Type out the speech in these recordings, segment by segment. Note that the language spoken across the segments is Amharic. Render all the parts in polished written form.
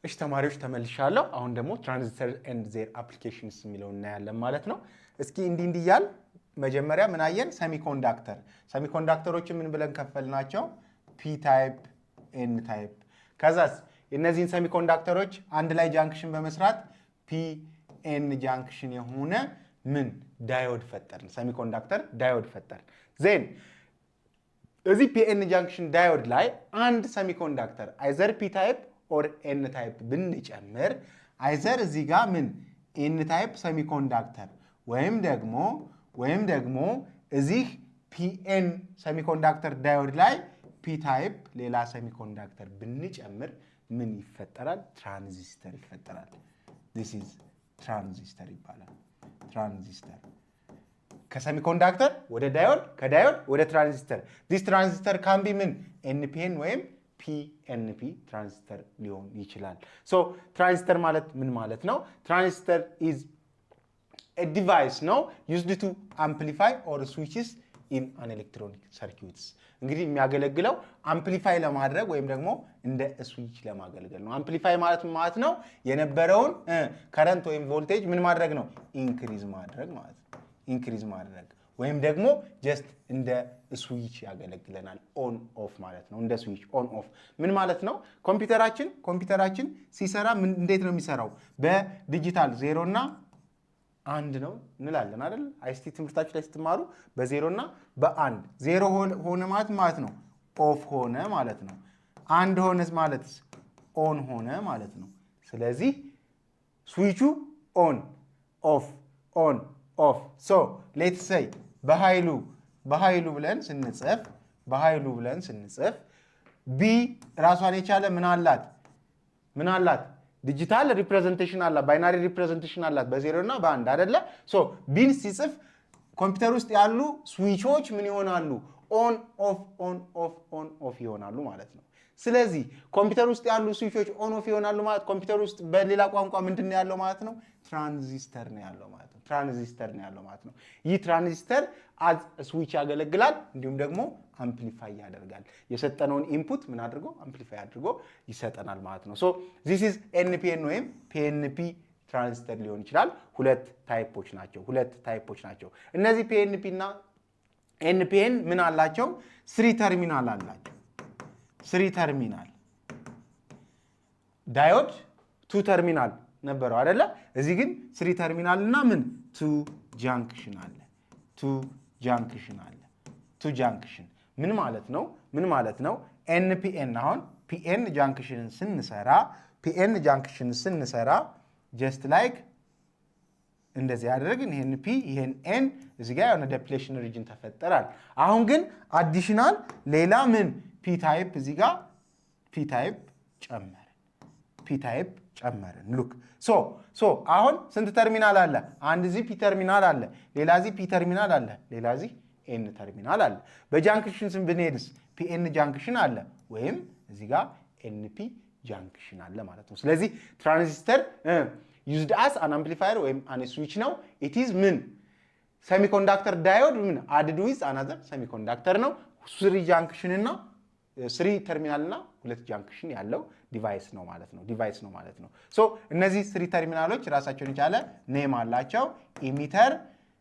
እሺ ተማሪዎች ተመልሻለሁ። አሁን ደግሞ ትራንዚስተር ኤንድ ዜር አፕሊኬሽንስ የሚለውን እናያለን ማለት ነው። እስኪ እንዲህ እያል መጀመሪያ ምን አየን? ሰሚኮንዳክተር። ሰሚኮንዳክተሮችን ምን ብለን ከፈልናቸው? ፒ ታይፕ፣ ኤን ታይፕ። ከዛስ እነዚህን ሰሚኮንዳክተሮች አንድ ላይ ጃንክሽን በመስራት ፒ ኤን ጃንክሽን የሆነ ምን ዳዮድ ፈጠርን። ሰሚኮንዳክተር ዳዮድ ፈጠርን። ዜን እዚህ ፒኤን ጃንክሽን ዳዮድ ላይ አንድ ሰሚኮንዳክተር አይዘር ፒ ታይፕ ኦር ኤን ታይፕ ብንጨምር አይዘር እዚህ ጋር ምን ኤን ታይፕ ሰሚኮንዳክተር ወይም ደግሞ እዚህ ፒኤን ሰሚኮንዳክተር ዳዮድ ላይ ፒ ታይፕ ሌላ ሰሚኮንዳክተር ብንጨምር ምን ይፈጠራል? ትራንዚስተር ይፈጠራል። this is ትራንዚስተር ይባላል። ትራንዚስተር ከሰሚኮንዳክተር ወደ ዳዮድ፣ ከዳዮድ ወደ ትራንዚስተር። this ትራንዚስተር ካን ቢ ምን ኤንፒኤን ወይም ፒኤንፒ ትራንዚስተር ሊሆን ይችላል። ሶ ትራንዚስተር ማለት ምን ማለት ነው? ትራንዚስተር ኢዝ a device ነው used to amplify or switches in an electronic circuits። እንግዲህ የሚያገለግለው አምፕሊፋይ ለማድረግ ወይም ደግሞ እንደ ስዊች ለማገልገል ነው። አምፕሊፋይ ማለት ነው የነበረውን ከረንት ወይም ቮልቴጅ ምን ማድረግ ነው? ኢንክሪዝ ማድረግ ማለት ነው። ኢንክሪዝ ማድረግ ወይም ደግሞ ጀስት እንደ ስዊች ያገለግለናል። ኦን ኦፍ ማለት ነው። እንደ ስዊች ኦን ኦፍ ምን ማለት ነው? ኮምፒውተራችን ሲሰራ እንዴት ነው የሚሰራው? በዲጂታል 0 እና 1 ነው እንላለን አይደል? አይሲቲ ትምህርታችሁ ላይ ስትማሩ በ0 እና በ1 0 ሆነ ማለት ነው ኦፍ ሆነ ማለት ነው። 1 ሆነ ማለት ኦን ሆነ ማለት ነው። ስለዚህ ስዊቹ ኦን ኦፍ ኦን ኦፍ። ሶ ሌትስ ሴይ በኃይሉ ብለን ስንጽፍ ቢ ራሷን የቻለ ምን አላት? ዲጂታል ሪፕሬዘንቴሽን አላት፣ ባይናሪ ሪፕሬዘንቴሽን አላት በ0 እና በ1 አይደለ? ሶ ቢን ሲጽፍ ኮምፒውተር ውስጥ ያሉ ስዊቾች ምን ይሆናሉ? ኦን ኦፍ ኦን ኦፍ ኦን ኦፍ ይሆናሉ ማለት ነው። ስለዚህ ኮምፒውተር ውስጥ ያሉ ስዊቾች ኦን ኦፍ ይሆናሉ ማለት ኮምፒውተር ውስጥ በሌላ ቋንቋ ምንድን ነው ያለው ማለት ነው? ትራንዚስተር ነው ያለው ማለት ነው። ትራንዚስተር ነው ያለው ማለት ነው። ይህ ትራንዚስተር አዝ ስዊች ያገለግላል፣ እንዲሁም ደግሞ አምፕሊፋይ ያደርጋል። የሰጠነውን ኢንፑት ምን አድርጎ አምፕሊፋይ አድርጎ ይሰጠናል ማለት ነው። ሶ ዚስ ኢዝ ኤንፒኤን ወይም ፒኤንፒ ትራንዚስተር ሊሆን ይችላል። ሁለት ታይፖች ናቸው። እነዚህ ፒኤንፒ እና ኤንፒኤን ምን አላቸው? ስሪ ተርሚናል አላቸው። ስሪ ተርሚናል ዳዮድ ቱ ተርሚናል ነበረው አይደለ? እዚህ ግን ስሪ ተርሚናል እና ምን ቱ ጃንክሽን አለ። ቱ ጃንክሽን ምን ማለት ነው? ኤንፒኤን አሁን ፒኤን ጃንክሽንን ስንሰራ ጀስት ላይክ እንደዚህ ያደረግን ይሄን ፒ ይሄን ኤን እዚህ ጋር የሆነ ዴፕሌሽን ሪጅን ተፈጠራል። አሁን ግን አዲሽናል ሌላ ምን ፒ ታይፕ እዚህ ጋር ፒ ታይፕ ጨመርን። ሉክ ሶ አሁን ስንት ተርሚናል አለ? አንድ እዚህ ፒ ተርሚናል አለ፣ ሌላ እዚህ ፒ ተርሚናል አለ፣ ሌላ እዚህ ኤን ተርሚናል አለ። በጃንክሽን ስም ብንሄድስ ፒኤን ጃንክሽን አለ ወይም እዚህ ጋር ኤንፒ ጃንክሽን አለ ማለት ነው። ስለዚህ ትራንዚስተር used as an amplifier ወይም an switch ነው። it is ምን semiconductor diode ምን added with another semiconductor ነው። ስሪ ጃንክሽን እና ስሪ ተርሚናል እና ሁለት ጃንክሽን ያለው ዲቫይስ ነው ማለት ነው። ሶ እነዚህ ስሪ ተርሚናሎች ራሳቸውን የቻለ ኔም አላቸው። ኢሚተር፣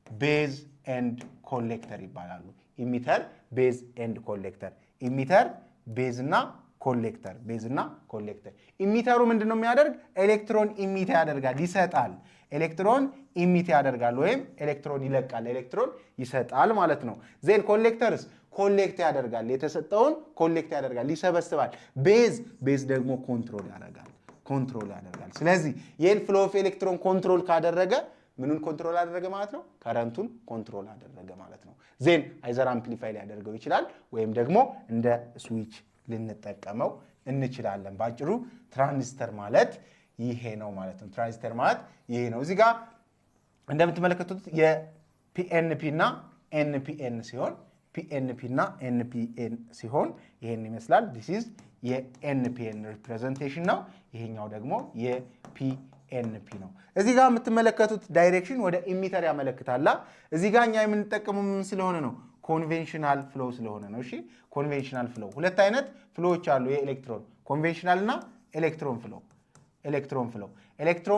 ቤዝ ኤንድ ኮሌክተር ይባላሉ። ኢሚተር፣ ቤዝ ኤንድ ኮሌክተር። ኢሚተር፣ ቤዝ እና ኮሌክተር። ኢሚተሩ ምንድነው የሚያደርግ? ኤሌክትሮን ኢሚት ያደርጋል፣ ይሰጣል። ኤሌክትሮን ኢሚት ያደርጋል ወይም ኤሌክትሮን ይለቃል፣ ኤሌክትሮን ይሰጣል ማለት ነው። ዜን ኮሌክተርስ ኮሌክት ያደርጋል፣ የተሰጠውን ኮሌክት ያደርጋል፣ ይሰበስባል። ቤዝ ደግሞ ኮንትሮል ያደርጋል። ስለዚህ ይህን ፍሎ ኦፍ ኤሌክትሮን ኮንትሮል ካደረገ ምኑን ኮንትሮል አደረገ ማለት ነው? ከረንቱን ኮንትሮል አደረገ ማለት ነው። ዜን አይዘር አምፕሊፋይ ሊያደርገው ይችላል ወይም ደግሞ እንደ ስዊች ልንጠቀመው እንችላለን። ባጭሩ ትራንዚስተር ማለት ይሄ ነው ማለት ነው። ትራንዚስተር ማለት ይሄ ነው። እዚህ ጋር እንደምትመለከቱት የፒኤንፒ እና ኤንፒኤን ሲሆን ይሄን ይመስላል። ዲስ ኢዝ የኤንፒኤን ሪፕሬዘንቴሽን ነው። ይሄኛው ደግሞ የፒኤንፒ ነው። እዚህ ጋር የምትመለከቱት ዳይሬክሽን ወደ ኢሚተር ያመለክታል። እዚህ ጋር እኛ የምንጠቀመው ምን ስለሆነ ነው? ኮንቬንሽናል ፍሎ ስለሆነ ነው። እሺ ኮንቬንሽናል ፍሎ ሁለት አይነት ፍሎዎች አሉ የኤሌክትሮን ኮንቬንሽናል እና ኤሌክትሮን ፍሎ ኤሌክትሮን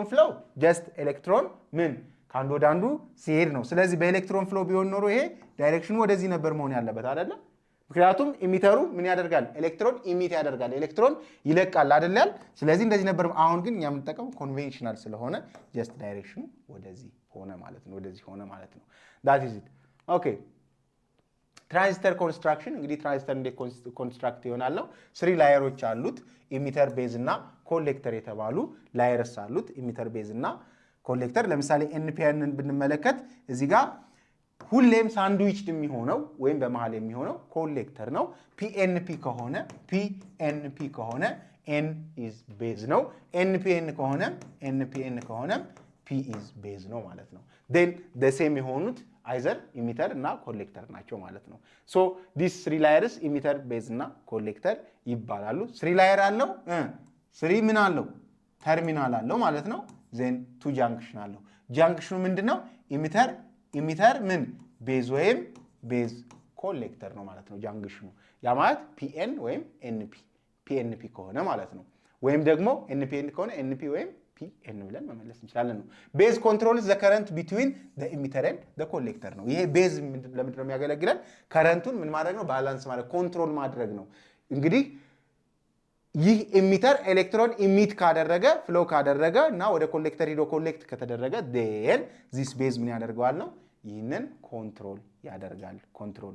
ፍሎ ጀስት ኤሌክትሮን ምን ከአንዱ ወደ አንዱ ሲሄድ ነው። ስለዚህ በኤሌክትሮን ፍሎ ቢሆን ኖሮ ይሄ ዳይሬክሽኑ ወደዚህ ነበር መሆን ያለበት አይደለ? ምክንያቱም ኢሚተሩ ምን ያደርጋል? ኤሌክትሮን ኢሚት ያደርጋል፣ ኤሌክትሮን ይለቃል አይደል? ስለዚህ እንደዚህ ነበር። አሁን ግን እኛ የምንጠቀመው ኮንቬንሽናል ስለሆነ ጀስት ዳይሬክሽኑ ወደዚህ ሆነ ማለት ነው። ወደዚህ ሆነ ማለት ነው። ዳት ኢዝ ኢት። ኦኬ ትራንዚስተር ኮንስትራክሽን እንግዲህ ትራንዚስተር እንዴት ኮንስትራክት ይሆናል ነው። 3 ላየሮች አሉት። ኢሚተር ቤዝ እና ኮሌክተር የተባሉ ላየርስ አሉት። ኢሚተር ቤዝ እና ኮሌክተር። ለምሳሌ ኤንፒኤንን ብንመለከት እዚህ ጋር ሁሌም ሳንድዊችድ የሚሆነው ወይም በመሃል የሚሆነው ኮሌክተር ነው። ፒኤንፒ ከሆነ ኤን ኢዝ ቤዝ ነው። ኤንፒኤን ከሆነ ፒ ኢዝ ቤዝ ነው ማለት ነው። ዴን ደሴም የሆኑት አይዘር ኢሚተር እና ኮሌክተር ናቸው ማለት ነው። ሶ ዲስ 3 ላየርስ ኢሚተር ቤዝ እና ኮሌክተር ይባላሉ። 3 ላየር አለው። 3 ምን አለው? ተርሚናል አለው ማለት ነው። ዜን 2 ጃንክሽን አለው። ጃንክሽኑ ምንድነው? ኢሚተር ምን ቤዝ ወይም ቤዝ ኮሌክተር ነው ማለት ነው ጃንክሽኑ። ያ ማለት ፒኤን ወይም ፒኤንፒ ከሆነ ማለት ነው። ወይም ደግሞ ኤንፒኤን ከሆነ ኤንፒ ወይም ፒኤን ብለን መመለስ እንችላለን ነው። ቤዝ ኮንትሮልስ ዘ ከረንት ቢትዊን ዘ ኢሚተር ኤንድ ዘ ኮሌክተር ነው። ይሄ ቤዝ ለምንድን ነው የሚያገለግለን? ከረንቱን ምን ማድረግ ነው? ባላንስ ማድረግ፣ ኮንትሮል ማድረግ ነው። እንግዲህ ይህ ኢሚተር ኤሌክትሮን ኢሚት ካደረገ ፍሎ ካደረገ እና ወደ ኮሌክተር ሂዶ ኮሌክት ከተደረገ ዴን ዚስ ቤዝ ምን ያደርገዋል ነው? ይህንን ኮንትሮል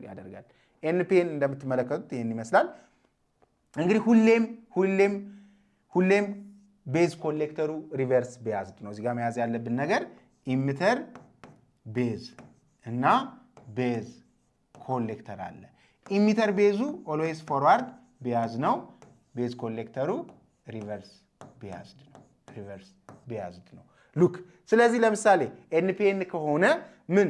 ያደርጋል። ኤንፒኤን እንደምትመለከቱት ይህን ይመስላል። እንግዲህ ሁሌም ቤዝ ኮሌክተሩ ሪቨርስ ቤያዝድ ነው። እዚጋ መያዝ ያለብን ነገር ኢሚተር ቤዝ እና ቤዝ ኮሌክተር አለ። ኢሚተር ቤዙ ኦልዌይስ ፎርዋርድ ቤያዝ ነው። ቤዝ ኮሌክተሩ ሪቨርስ ቤያዝድ ነው። ሉክ ስለዚህ ለምሳሌ ኤንፒኤን ከሆነ ምን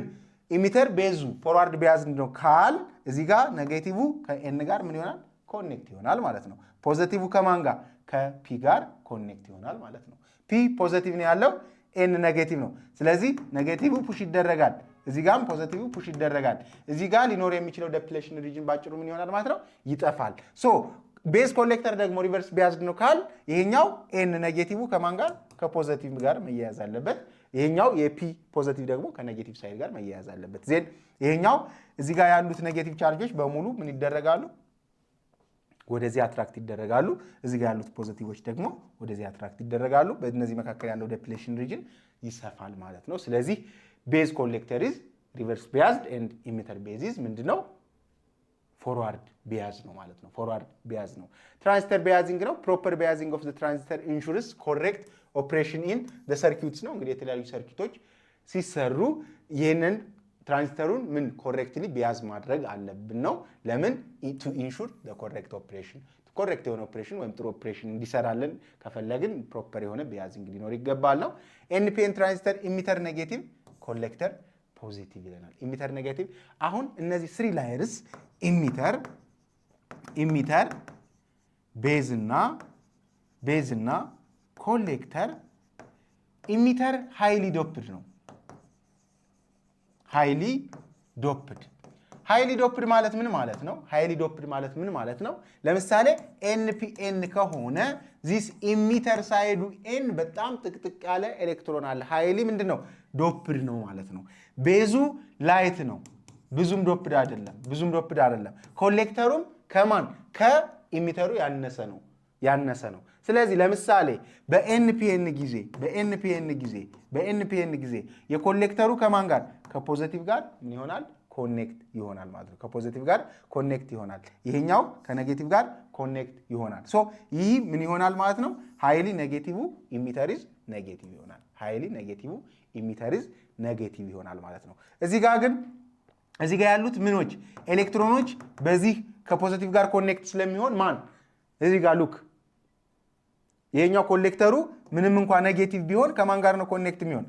ኢሚተር ቤዙ ፎርዋርድ ቤያዝድ ነው ካል እዚህ ጋር ኔጌቲቭ ከኤን ጋር ምን ይሆናል? ኮኔክት ይሆናል ማለት ነው። ፖዚቲቭ ከማን ጋር? ከፒ ጋር ኮኔክት ይሆናል ማለት ነው። ፒ ፖዚቲቭ ነው ያለው፣ ኤን ኔጌቲቭ ነው። ስለዚህ ኔጌቲቭ ፑሽ ይደረጋል፣ እዚህ ጋርም ፖዚቲቭ ፑሽ ይደረጋል። እዚህ ጋር ሊኖር የሚችለው ዴፕሌሽን ሪጅን ባጭሩ ምን ይሆናል ማለት ነው? ይጠፋል። ሶ ቤዝ ኮሌክተር ደግሞ ሪቨርስ ቤያዝድ ነው ካል ይሄኛው ኤን ኔጌቲቭ ከማን ጋር? ከፖዚቲቭ ጋር መያያዝ አለበት። ይሄኛው የፒ ፖዚቲቭ ደግሞ ከኔጌቲቭ ሳይድ ጋር መያያዝ አለበት። ዜን ይሄኛው እዚህ ጋር ያሉት ኔጌቲቭ ቻርጆች በሙሉ ምን ይደረጋሉ? ወደዚህ አትራክት ይደረጋሉ። እዚህ ጋር ያሉት ፖዚቲቮች ደግሞ ወደዚህ አትራክት ይደረጋሉ። በእነዚህ መካከል ያለው ዴፕሌሽን ሪጅን ይሰፋል ማለት ነው። ስለዚህ ቤዝ ኮሌክተር ኢዝ ሪቨርስ ቤያዝድ ኤንድ ኢሚተር ቤዝ ኢዝ ምንድነው? ፎርዋርድ ቤያዝ ነው ማለት ነው። ፎርዋርድ ቤያዝ ነው። ትራንዚስተር ቤያዚንግ ነው። ፕሮፐር ቤያዚንግ ኦፍ ዘ ትራንዚስተር ኢንሹርስ ኮሬክት ኦፕሬሽን ኢን ዘ ሰርኪዩትስ ነው። እንግዲህ የተለያዩ ሰርኪቶች ሲሰሩ ይህንን ትራንዚስተሩን ምን ኮሬክትሊ ቤያዝ ማድረግ አለብን ነው። ለምን? ቱ ኢንሹር ዘ ኮሬክት ኦፕሬሽን፣ ኮሬክት የሆነ ኦፕሬሽን ወይም ጥሩ ኦፕሬሽን እንዲሰራልን ከፈለግን ፕሮፐር የሆነ ቤያዚንግ ሊኖር ይገባል ነው። ኤንፒኤን ትራንዚስተር ኢሚተር ኔጌቲቭ፣ ኮሌክተር ፖዚቲቭ ይለናል። ኢሚተር ኔጌቲቭ። አሁን እነዚህ 3 ላየርስ ኢሚተር ቤዝ እና ኮሌክተር። ኢሚተር ሃይሊ ዶፕድ ነው። ሃይሊ ዶፕድ ማለት ምን ማለት ነው? ሃይሊ ዶፕድ ማለት ምን ማለት ነው? ለምሳሌ ኤንፒኤን ከሆነ ዚስ ኢሚተር ሳይዱ ኤን በጣም ጥቅጥቅ ያለ ኤሌክትሮን አለ። ሃይሊ ምንድን ነው? ዶፕድ ነው ማለት ነው። ቤዙ ላይት ነው፣ ብዙም ዶፕድ አይደለም። ኮሌክተሩም ከማን? ከኢሚተሩ ያነሰ ነው። ስለዚህ ለምሳሌ በኤንፒኤን ጊዜ የኮሌክተሩ ከማን ጋር? ከፖዚቲቭ ጋር ምን ይሆናል? ኮኔክት ይሆናል ማለት ነው። ከፖዚቲቭ ጋር ኮኔክት ይሆናል። ይሄኛው ከኔጌቲቭ ጋር ኮኔክት ይሆናል። ሶ ይህ ምን ይሆናል ማለት ነው? ሃይሊ ኔጌቲቭ ኢሚተር ኢዝ ኔጌቲቭ ይሆናል። ሃይሊ ኔጌቲቭ ኢሚተር ኢዝ ኔጌቲቭ ይሆናል ማለት ነው። እዚህ ጋር ያሉት ምኖች ኤሌክትሮኖች በዚህ ከፖዚቲቭ ጋር ኮኔክት ስለሚሆን ማን እዚህ ጋር ሉክ ይሄኛው ኮሌክተሩ ምንም እንኳን ኔጌቲቭ ቢሆን ከማን ጋር ነው ኮኔክት የሚሆን?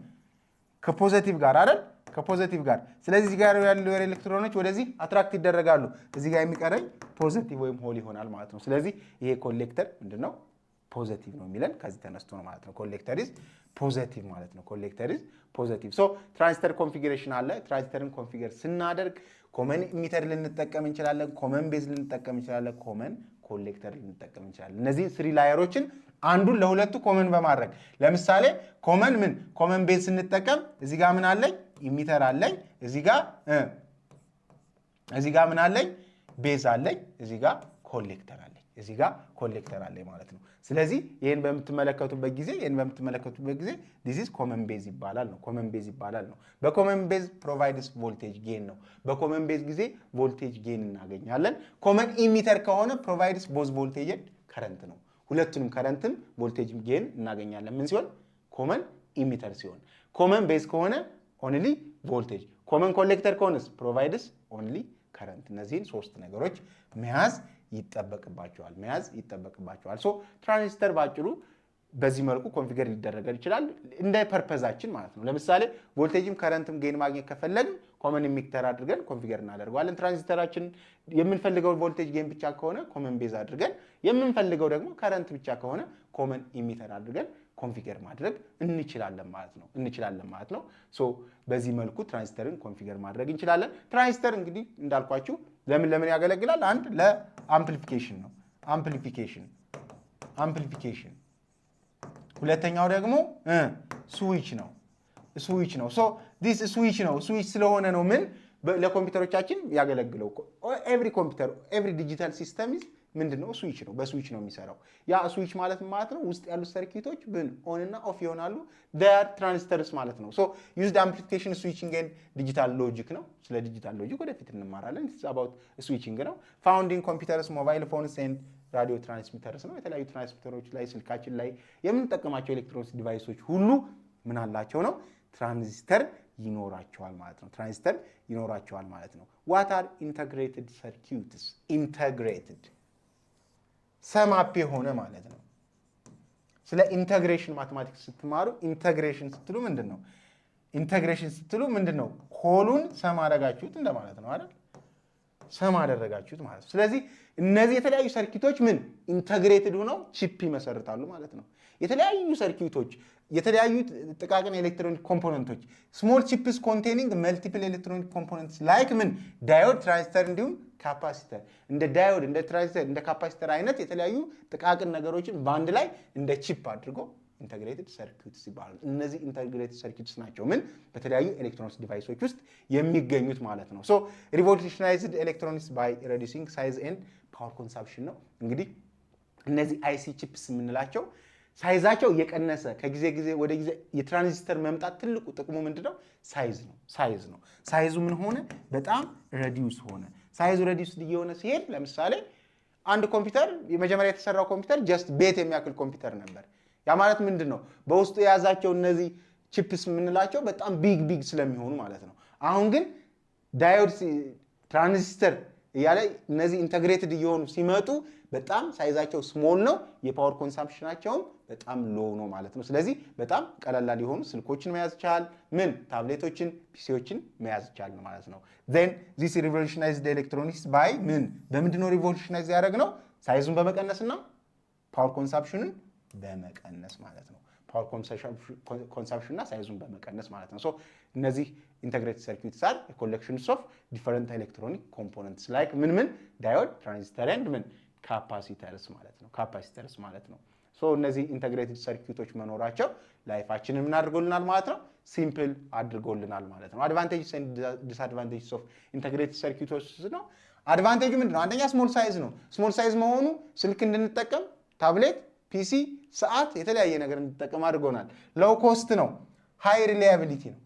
ከፖዚቲቭ ጋር አይደል? ከፖዚቲቭ ጋር። ስለዚህ እዚህ ጋር ያሉ ኤሌክትሮኖች ወደዚህ አትራክት ይደረጋሉ። እዚህ ጋር የሚቀረኝ ፖዚቲቭ ወይም ሆል ይሆናል ማለት ነው። ስለዚህ ይሄ ኮሌክተር ምንድነው? ፖዚቲቭ ነው የሚለን ከዚህ ተነስቶ ነው ማለት ነው። ኮሌክተር ኢዝ ፖዚቲቭ ማለት ነው። ኮሌክተር ኢዝ ፖዚቲቭ። ሶ ትራንዚስተር ኮንፊግሬሽን አለ። ትራንዚስተርን ኮንፊገር ስናደርግ ኮመን ኢሚተር ልንጠቀም እንችላለን፣ ኮመን ቤዝ ልንጠቀም እንችላለን፣ ኮመን ኮሌክተር ልንጠቀም እንችላለን። እነዚህ 3 ላየሮችን አንዱን ለሁለቱ ኮመን በማድረግ ለምሳሌ ኮመን ቤዝ ስንጠቀም እዚህ ጋር ምን አለኝ? ኢሚተር አለኝ። እዚህ ጋር ምን አለኝ? ቤዝ አለኝ። እዚህ ጋር ኮሌክተር አለኝ ማለት ነው። ስለዚህ ይሄን በምትመለከቱበት ጊዜ this is common base ይባላል ነው። በኮመን ቤዝ ፕሮቫይድስ ቮልቴጅ ጌን ነው። በኮመን ቤዝ ጊዜ ቮልቴጅ ጌን እናገኛለን። ኮመን ኢሚተር ከሆነ ፕሮቫይድስ ቦዝ ቮልቴጅ ኤንድ ከረንት ነው። ሁለቱንም ከረንትም ቮልቴጅ ጌን እናገኛለን። ምን ሲሆን? ኮመን ኢሚተር ሲሆን። ኮመን ቤዝ ከሆነ ኦንሊ ቮልቴጅ፣ ኮመን ኮሌክተር ከሆነስ ፕሮቫይድስ ኦንሊ ከረንት። እነዚህን 3 ነገሮች መያዝ ይጠበቅባቸዋል። ሶ ትራንዚስተር ባጭሩ በዚህ መልኩ ኮንፊገር ሊደረግ ይችላል እንደ ፐርፐዛችን ማለት ነው። ለምሳሌ ቮልቴጅም ከረንትም ጌን ማግኘት ከፈለግን ኮመን ኢሚተር አድርገን ኮንፊገር እናደርገዋለን። ትራንዚስተራችን የምንፈልገው ቮልቴጅ ጌን ብቻ ከሆነ ኮመን ቤዝ አድርገን፣ የምንፈልገው ደግሞ ከረንት ብቻ ከሆነ ኮመን ኢሚተር አድርገን ኮንፊገር ማድረግ እንችላለን ማለት ነው። ሶ በዚህ መልኩ ትራንዚስተርን ኮንፊገር ማድረግ እንችላለን። ትራንዚስተር እንግዲህ እንዳልኳችሁ ለምን ያገለግላል? አንድ ለአምፕሊፊኬሽን ነው፣ አምፕሊፊኬሽን። ሁለተኛው ደግሞ ስዊች ነው። ሶ ዲስ ስዊች ስለሆነ ነው ምን ለኮምፒውተሮቻችን ያገለግለው። ኤቭሪ ዲጂታል ሲስተም ምንድነው? ስዊች ነው። በስዊች ነው የሚሰራው። ያ ስዊች ማለት ነው ውስጥ ያሉት ሰርኪቶች ኦን እና ኦፍ ይሆናሉ። ዳር ትራንዚስተርስ ማለት ነው። ሶ ዩዝድ አምፕሊፊኬሽን ስዊቺንግ ኤንድ ዲጂታል ሎጂክ ነው። ስለ ዲጂታል ሎጂክ ወደፊት እንማራለን። ኢትስ አባውት ስዊቺንግ ነው። ፋውንድ ኢን ኮምፒውተርስ፣ ሞባይል ፎንስ ኤንድ ራዲዮ ትራንስሚተርስ ነው። የተለያዩ ትራንስሚተሮች ላይ ስልካችን ላይ የምንጠቀማቸው ኤሌክትሮኒክስ ዲቫይሶች ሁሉ ምን አላቸው ነው? ትራንዚስተር ይኖራቸዋል ማለት ነው። ዋት አር ኢንተግሬትድ ሰርኪዩትስ? ኢንተግሬትድ ሰማፕ የሆነ ማለት ነው። ስለ ኢንተግሬሽን ማቴማቲክስ ስትማሩ ኢንተግሬሽን ስትሉ ምንድን ነው? ሆሉን ሰም አደረጋችሁት እንደማለት ነው አይደል? ሰም አደረጋችሁት ማለት ነው። ስለዚህ እነዚህ የተለያዩ ሰርኪቶች ኢንተግሬትድ ሆነው ቺፕ ይመሰርታሉ ማለት ነው። የተለያዩ ሰርኪቶች፣ የተለያዩ ጥቃቅን ኤሌክትሮኒክ ኮምፖነንቶች ስሞል ቺፕስ ኮንቴኒንግ መልቲፕል ኤሌክትሮኒክ ኮምፖነንትስ ላይክ ዳዮድ፣ ትራንዚስተር እንዲሁም ካፓሲተር። እንደ ዳዮድ፣ እንደ ትራንዚስተር፣ እንደ ካፓሲተር አይነት የተለያዩ ጥቃቅን ነገሮችን በአንድ ላይ እንደ ቺፕ አድርጎ ኢንተግሬትድ ሰርኪትስ ይባላሉ። እነዚህ ኢንተግሬትድ ሰርኪትስ ናቸው በተለያዩ ኤሌክትሮኒክስ ዲቫይሶች ውስጥ የሚገኙት ማለት ነው። ሶ ሪቮሉሽናይዝድ ኤሌክትሮኒክስ ባይ ሪዲዩሲንግ ሳይዝ ኤንድ ፓወር ኮንሳምፕሽን ነው። እንግዲህ እነዚህ አይሲ ቺፕስ የምንላቸው ሳይዛቸው እየቀነሰ ከጊዜ ወደ ጊዜ የትራንዚስተር መምጣት ትልቁ ጥቅሙ ምንድነው? ሳይዝ ነው። ሳይዙ ምን ሆነ? በጣም ሬዲዩስ ሆነ። ሳይዙ ሬዲዩስ እየሆነ ሲሄድ ለምሳሌ አንድ ኮምፒውተር የመጀመሪያ የተሰራው ኮምፒውተር ጀስት ቤት የሚያክል ኮምፒውተር ነበር። ያ ማለት ምንድነው? በውስጡ የያዛቸው እነዚህ ቺፕስ የምንላቸው በጣም ቢግ ስለሚሆኑ ማለት ነው። አሁን ግን ዳዮድ፣ ትራንዚስተር እያለ እነዚህ ኢንተግሬትድ እየሆኑ ሲመጡ በጣም ሳይዛቸው ስሞል ነው። የፓወር ኮንሳምፕሽናቸውም በጣም ሎው ነው ማለት ነው። ስለዚህ በጣም ቀላል የሆኑ ስልኮችን መያዝ ይቻላል። ታብሌቶችን፣ ፒሲዎችን መያዝ ይቻላል ማለት ነው። then this revolutionized electronics by በምንድነው ሪቮሉሽናይዝ ያደረግነው? ሳይዙን በመቀነስና ፓወር ኮንሳምፕሽንን በመቀነስ ማለት ነው። ፓወር ኮንሳምፕሽን እና ሳይዙን በመቀነስ ማለት ነው። ሶ እነዚህ ኢንተግሬትድ ሰርኪትስ አር ኮሌክሽንስ ኦፍ ዲፈረንት ኤሌክትሮኒክ ኮምፖነንትስ ላይክ ዳዮድ፣ ትራንዚስተር ኤንድ ካፓሲተርስ ማለት ነው። ሶ እነዚህ ኢንተግሬትድ ሰርኪቶች መኖራቸው ላይፋችንን ምን አድርጎልናል ማለት ነው? ሲምፕል አድርጎልናል ማለት ነው። አድቫንቴጅስ ኤንድ ዲስአድቫንቴጅስ ኦፍ ኢንተግሬትድ ሰርኪቶች ነው። አድቫንቴጁ ምንድነው? አንደኛ ስሞል ሳይዝ ነው። ስሞል ሳይዝ መሆኑ ስልክ እንድንጠቀም፣ ታብሌት፣ ፒሲ፣ ሰዓት፣ የተለያየ ነገር እንድንጠቀም አድርጎናል። ሎው ኮስት ነው። ሃይ ሪላያቢሊቲ ነው።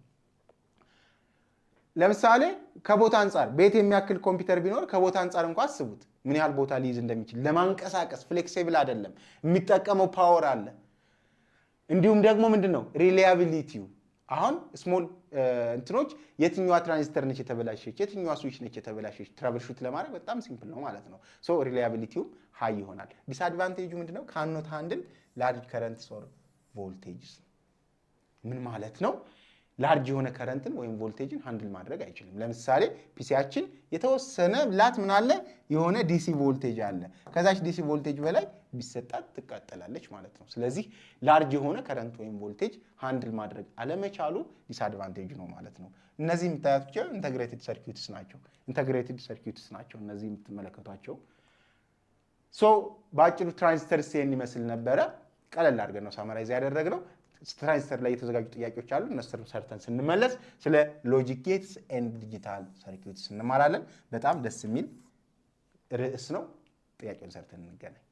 ለምሳሌ ከቦታ አንጻር ቤት የሚያክል ኮምፒውተር ቢኖር ከቦታ አንጻር እንኳን አስቡት ምን ያህል ቦታ ሊይዝ እንደሚችል። ለማንቀሳቀስ ፍሌክሲብል አይደለም፣ የሚጠቀመው ፓወር አለ። እንዲሁም ደግሞ ምንድነው ሪላያቢሊቲው። አሁን ስሞል እንትኖች የትኛዋ ትራንዚስተር ነች የተበላሸች፣ የትኛዋ ስዊች ነች የተበላሸች ትራብል ሹት ለማድረግ በጣም ሲምፕል ነው ማለት ነው። ሶ ሪላያቢሊቲው ሃይ ይሆናል። ዲስአድቫንቴጁ ምንድነው? ካኖት ሃንድል ላርጅ ከረንትስ ኦር ቮልቴጅስ። ምን ማለት ነው? ላርጅ የሆነ ከረንትን ወይም ቮልቴጅን ሃንድል ማድረግ አይችልም። ለምሳሌ ፒሲያችን የተወሰነ ብላት ምን አለ? የሆነ ዲሲ ቮልቴጅ አለ። ከዛች ዲሲ ቮልቴጅ በላይ ቢሰጣት ትቃጠላለች ማለት ነው። ስለዚህ ላርጅ የሆነ ከረንት ወይም ቮልቴጅ ሃንድል ማድረግ አለመቻሉ ዲስአድቫንቴጅ ነው ማለት ነው። እነዚህ የምታያቸው ኢንተግሬትድ ሰርኪትስ ናቸው። እነዚህ የምትመለከቷቸው ሶ በአጭሩ ትራንዚስተርስ ይሄን ይመስል ነበረ። ቀለል አድርገን ነው ሳመራይዝ ያደረግነው። ትራንዚስተር ላይ የተዘጋጁ ጥያቄዎች አሉ። እነሱን ሰርተን ስንመለስ ስለ ሎጂክ ጌትስ ኤንድ ዲጂታል ሰርኪዩትስ እንማራለን። በጣም ደስ የሚል ርዕስ ነው። ጥያቄውን ሰርተን እንገናኝ።